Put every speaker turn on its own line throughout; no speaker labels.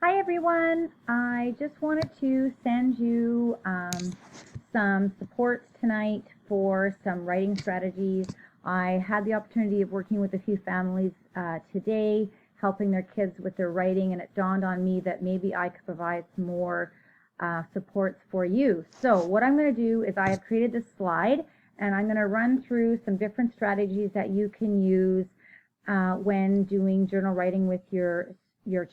Hi everyone. I just wanted to send you some supports tonight for some writing strategies. I had the opportunity of working with a few families today, helping their kids with their writing, and it dawned on me that maybe I could provide some more supports for you. So what I'm going to do is I have created this slide, and I'm going to run through some different strategies that you can use when doing journal writing with your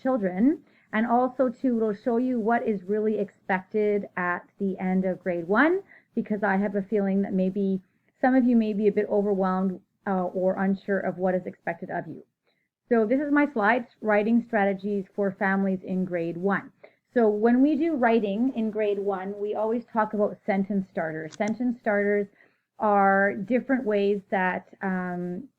children. And also too, it'll show you what is really expected at the end of grade 1, because I have a feeling that maybe some of you may be a bit overwhelmed or unsure of what is expected of you. So this is my slides, writing strategies for families in grade 1. So when we do writing in grade 1, we always talk about sentence starters. Sentence starters are different ways that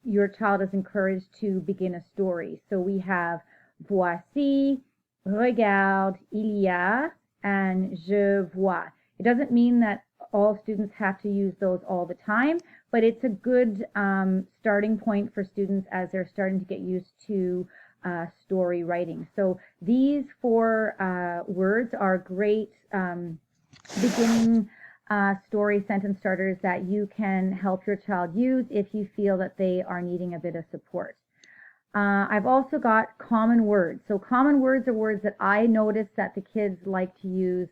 your child is encouraged to begin a story. So we have voici, regarde, il y a, and je vois. It doesn't mean that all students have to use those all the time, but it's a good starting point for students as they're starting to get used to story writing. So these four words are great beginning story sentence starters that you can help your child use if you feel that they are needing a bit of support. I've also got common words. So common words are words that I notice that the kids like to use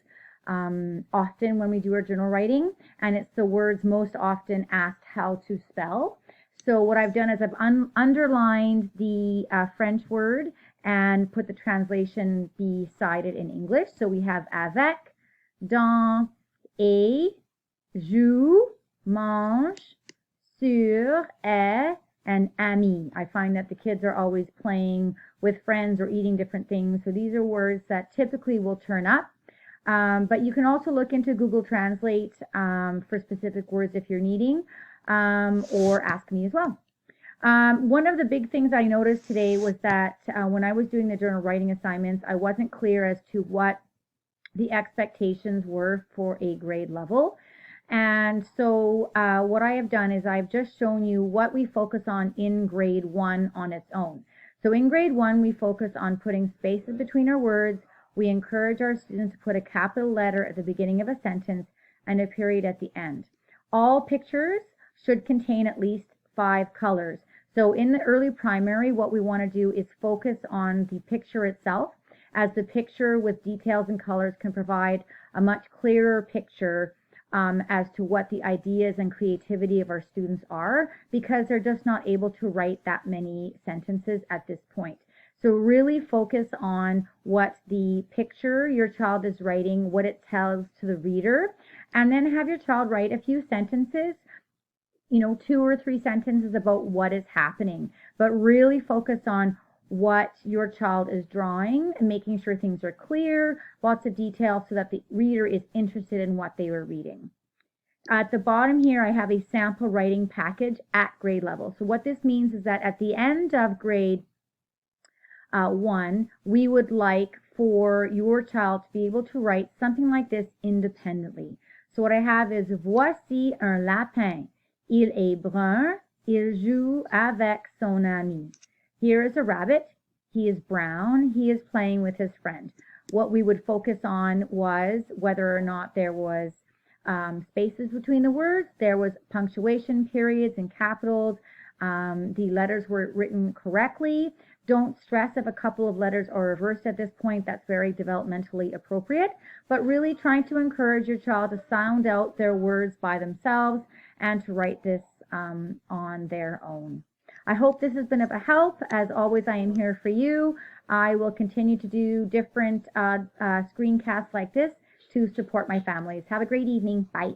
often when we do our journal writing, and it's the words most often asked how to spell. So what I've done is I've underlined the French word and put the translation beside it in English. So we have avec, dans, et, joue, mange, sur, est, and ami. I find that the kids are always playing with friends or eating different things. So these are words that typically will turn up. But you can also look into Google Translate for specific words if you're needing, or ask me as well. One of the big things I noticed today was that when I was doing the journal writing assignments, I wasn't clear as to what the expectations were for a grade level. And so what I have done is I've just shown you what we focus on in grade 1 on its own. So in grade 1, we focus on putting spaces between our words. We encourage our students to put a capital letter at the beginning of a sentence and a period at the end. All pictures should contain at least 5 colors. So in the early primary, what we want to do is focus on the picture itself, as the picture with details and colors can provide a much clearer picture as to what the ideas and creativity of our students are, because they're just not able to write that many sentences at this point. So really focus on what the picture your child is writing, what it tells to the reader, and then have your child write a few sentences, 2 or 3 sentences about what is happening, but really focus on what your child is drawing and making sure things are clear, lots of detail, so that the reader is interested in what they were reading. At the bottom here, I have a sample writing package at grade level. So what this means is that at the end of grade 1, we would like for your child to be able to write something like this independently. So what I have is voici un lapin. Il est brun. Il joue avec son ami. Here is a rabbit. He is brown. He is playing with his friend. What we would focus on was whether or not there was spaces between the words. There was punctuation, periods, and capitals. The letters were written correctly. Don't stress if a couple of letters are reversed at this point. That's very developmentally appropriate. But really trying to encourage your child to sound out their words by themselves and to write this on their own. I hope this has been of a help. As always, I am here for you. I will continue to do different screencasts like this to support my families. Have a great evening. Bye.